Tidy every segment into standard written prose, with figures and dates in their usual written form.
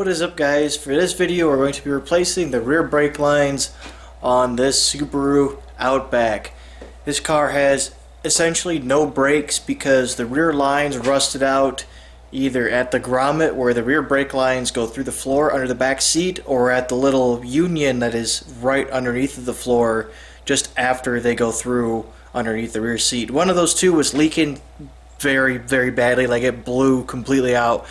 What is up, guys? For this video we're going to be replacing the rear brake lines on this Subaru Outback. This car has essentially no brakes because the rear lines rusted out either at the grommet where the rear brake lines go through the floor under the back seat, or at the little union that is right underneath of the floor just after they go through underneath the rear seat. One of those two was leaking very badly, like it blew completely out.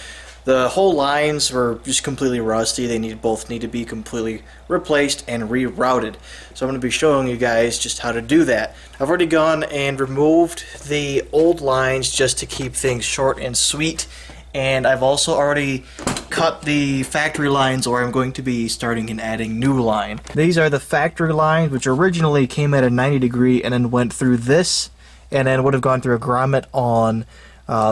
The whole lines were just completely rusty. They both need to be completely replaced and rerouted. So I'm going to be showing you guys just how to do that. I've already gone and removed the old lines just to keep things short and sweet. And I've also already cut the factory lines, or I'm going to be starting and adding new line. These are the factory lines, which originally came at a 90 degree and then went through this and then would have gone through a grommet on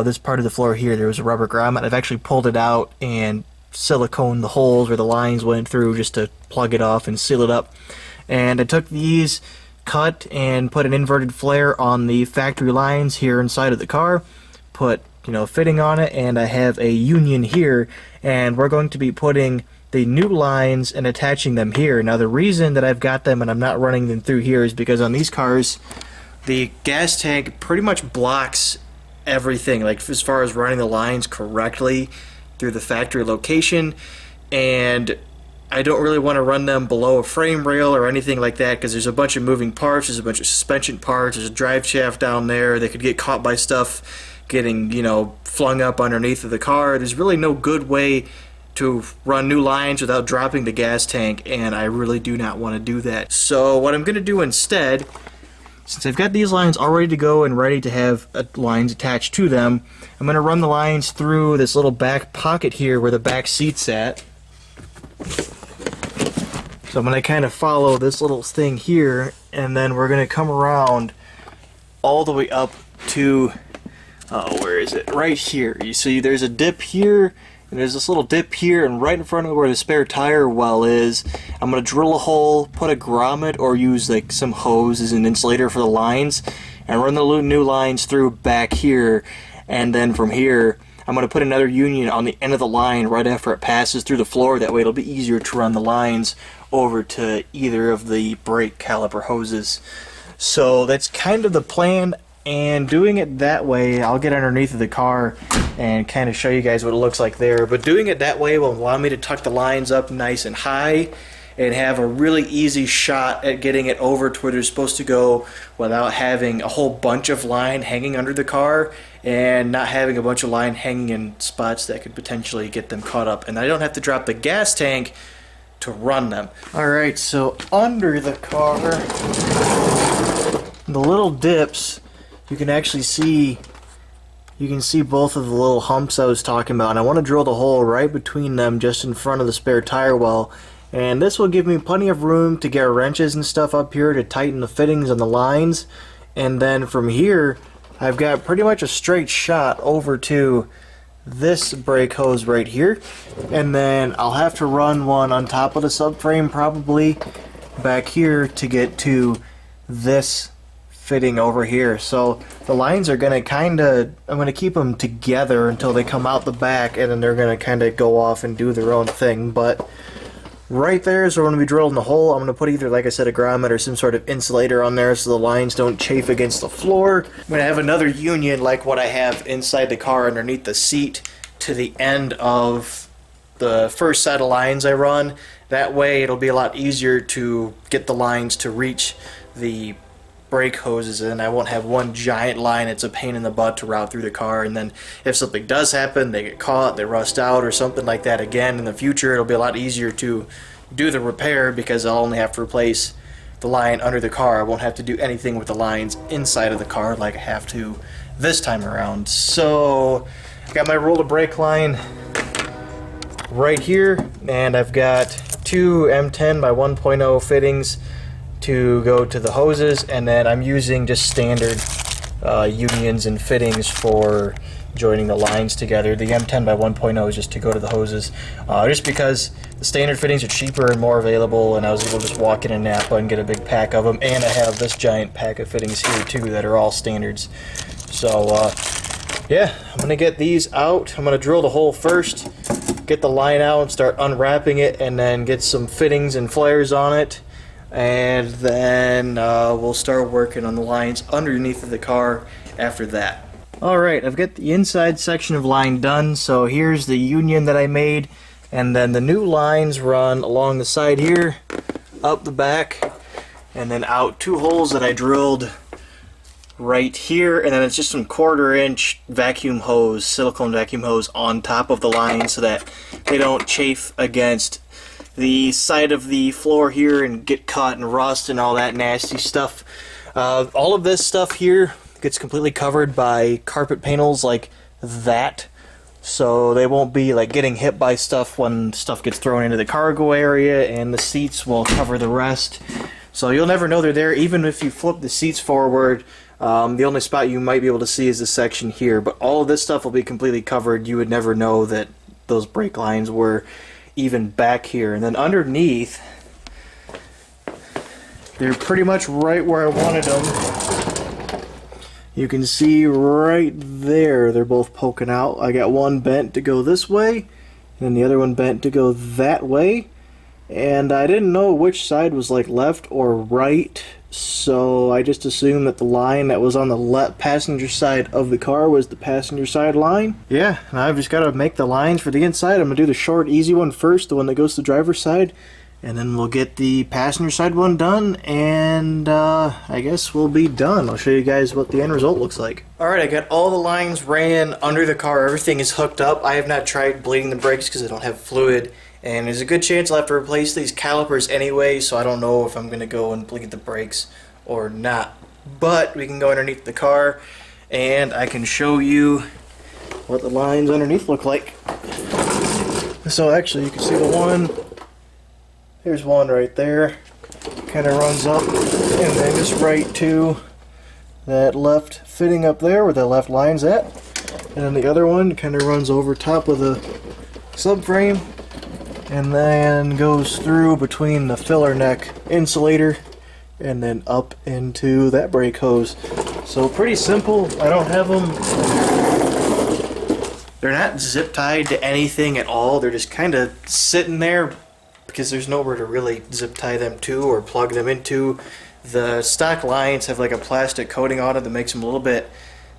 this part of the floor here. There was a rubber grommet. I've actually pulled it out and siliconed the holes where the lines went through just to plug it off and seal it up. And I took these, cut, and put an inverted flare on the factory lines here inside of the car, put fitting on it, and I have a union here, and we're going to be putting the new lines and attaching them here. Now the reason that I've got them and I'm not running them through here is because on these cars the gas tank pretty much blocks everything, like as far as running the lines correctly through the factory location, and I don't really want to run them below a frame rail or anything like that because there's a bunch of moving parts, there's a bunch of suspension parts, there's a drive shaft down there. They could get caught by stuff getting flung up underneath of the car. There's really no good way to run new lines without dropping the gas tank, and I really do not want to do that. So what I'm going to do instead, since I've got these lines all ready to go and ready to have lines attached to them, I'm going to run the lines through this little back pocket here where the back seat's at. So I'm going to kind of follow this little thing here, and then we're going to come around all the way up to, where is it? Right here. You see there's a dip here, and there's this little dip here, and right in front of where the spare tire well is, I'm going to drill a hole, put a grommet, or use like some hose as an insulator for the lines, and run the new lines through back here, and then from here I'm going to put another union on the end of the line right after it passes through the floor. That way it'll be easier to run the lines over to either of the brake caliper hoses. So that's kind of the plan, and doing it that way, I'll get underneath of the car and kind of show you guys what it looks like there. But doing it that way will allow me to tuck the lines up nice and high and have a really easy shot at getting it over to where they're supposed to go without having a whole bunch of line hanging under the car and not having a bunch of line hanging in spots that could potentially get them caught up. And I don't have to drop the gas tank to run them. Alright, so under the car, the little dips, you can actually see, both of the little humps I was talking about, and I want to drill the hole right between them just in front of the spare tire well, and this will give me plenty of room to get wrenches and stuff up here to tighten the fittings on the lines. And then from here I've got pretty much a straight shot over to this brake hose right here, and then I'll have to run one on top of the subframe probably back here to get to this fitting over here. So the lines are going to I'm going to keep them together until they come out the back, and then they're going to kind of go off and do their own thing. But right there is where we're going to be drilling the hole. I'm going to put either, like I said, a grommet or some sort of insulator on there so the lines don't chafe against the floor. I'm going to have another union like what I have inside the car underneath the seat to the end of the first set of lines I run. That way it'll be a lot easier to get the lines to reach the brake hoses, and I won't have one giant line. It's a pain in the butt to route through the car, and then if something does happen, they get caught, they rust out or something like that again in the future, it'll be a lot easier to do the repair because I'll only have to replace the line under the car. I won't have to do anything with the lines inside of the car like I have to this time around. So I've got my roller brake line right here, and I've got two M10 by 1.0 fittings to go to the hoses, and then I'm using just standard unions and fittings for joining the lines together. The M10 by 1.0 is just to go to the hoses, just because the standard fittings are cheaper and more available, and I was able to just walk in a Napa and get a big pack of them, and I have this giant pack of fittings here too that are all standards. So yeah, I'm gonna get these out. I'm gonna drill the hole first, get the line out and start unwrapping it, and then get some fittings and flares on it, and then we'll start working on the lines underneath of the car after that. Alright, I've got the inside section of line done, so here's the union that I made, and then the new lines run along the side here, up the back, and then out 2 holes that I drilled right here, and then it's just some 1/4-inch vacuum hose, silicone vacuum hose on top of the line so that they don't chafe against the side of the floor here and get caught and rust and all that nasty stuff. All of this stuff here gets completely covered by carpet panels like that, so they won't be like getting hit by stuff when stuff gets thrown into the cargo area, and the seats will cover the rest. So you'll never know they're there, even if you flip the seats forward. The only spot you might be able to see is this section here, but all of this stuff will be completely covered. You would never know that those brake lines were even back here. And then underneath, they're pretty much right where I wanted them. You can see right there, they're both poking out. I got one bent to go this way, and the other one bent to go that way. And I didn't know which side was like left or right, so I just assumed that the line that was on the passenger side of the car was the passenger side line. Yeah, and I've just got to make the lines for the inside. I'm going to do the short, easy one first, the one that goes to the driver's side, and then we'll get the passenger side one done, and I guess we'll be done. I'll show you guys what the end result looks like. Alright, I got all the lines ran under the car. Everything is hooked up. I have not tried bleeding the brakes because I don't have fluid. And there's a good chance I'll have to replace these calipers anyway, so I don't know if I'm going to go and bleed the brakes or not. But we can go underneath the car, and I can show you what the lines underneath look like. So actually, you can see the one. There's one right there. Kind of runs up, and then just right to that left fitting up there where the left line's at. And then the other one kind of runs over top of the subframe, and then goes through between the filler neck insulator and then up into that brake hose. So pretty simple. I don't have them, they're not zip tied to anything at all. They're just kind of sitting there because there's nowhere to really zip tie them to or plug them into. The stock lines have like a plastic coating on it that makes them a little bit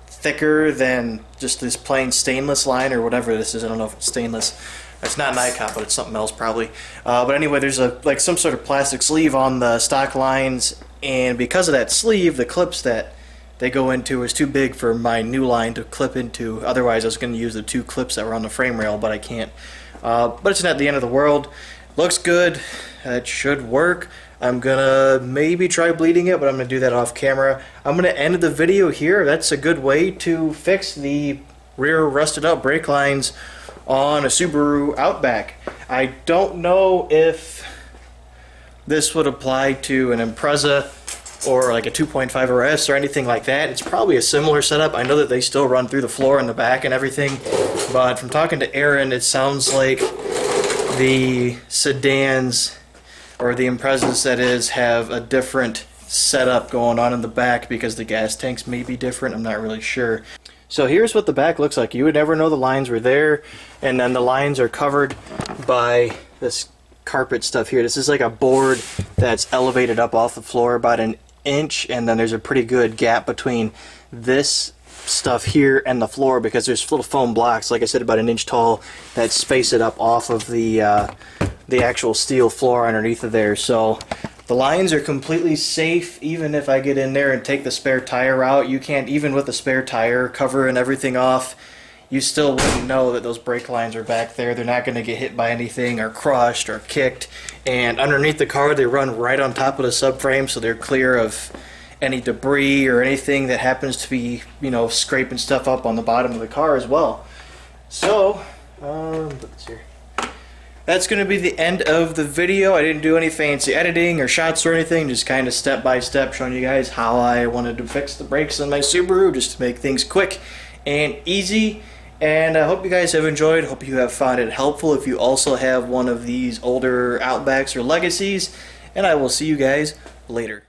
thicker than just this plain stainless line or whatever this is. I don't know if it's stainless. It's not Nikon, but it's something else probably. But anyway, there's like some sort of plastic sleeve on the stock lines, and because of that sleeve, the clips that they go into is too big for my new line to clip into. Otherwise, I was going to use the 2 clips that were on the frame rail, but I can't. But it's not the end of the world. Looks good. It should work. I'm gonna maybe try bleeding it, but I'm gonna do that off camera. I'm gonna end the video here. That's a good way to fix the rear rusted out brake lines on a Subaru Outback. I don't know if this would apply to an Impreza or like a 2.5 RS or anything like that. It's probably a similar setup. I know that they still run through the floor in the back and everything, but from talking to Aaron, it sounds like the sedans, or the Imprezas that is, have a different setup going on in the back because the gas tanks may be different. I'm not really sure. So here's what the back looks like. You would never know the lines were there, and then the lines are covered by this carpet stuff here. This is like a board that's elevated up off the floor about an inch, and then there's a pretty good gap between this stuff here and the floor because there's little foam blocks, like I said, about an inch tall, that space it up off of the actual steel floor underneath of there. So the lines are completely safe. Even if I get in there and take the spare tire out, you can't, even with the spare tire cover and everything off, you still wouldn't know that those brake lines are back there. They're not going to get hit by anything or crushed or kicked. And underneath the car, they run right on top of the subframe, so they're clear of any debris or anything that happens to be, you know, scraping stuff up on the bottom of the car as well. So, put this here. That's going to be the end of the video. I didn't do any fancy editing or shots or anything, just kind of step by step showing you guys how I wanted to fix the brakes on my Subaru, just to make things quick and easy. And I hope you guys have enjoyed. Hope you have found it helpful if you also have one of these older Outbacks or Legacies. And I will see you guys later.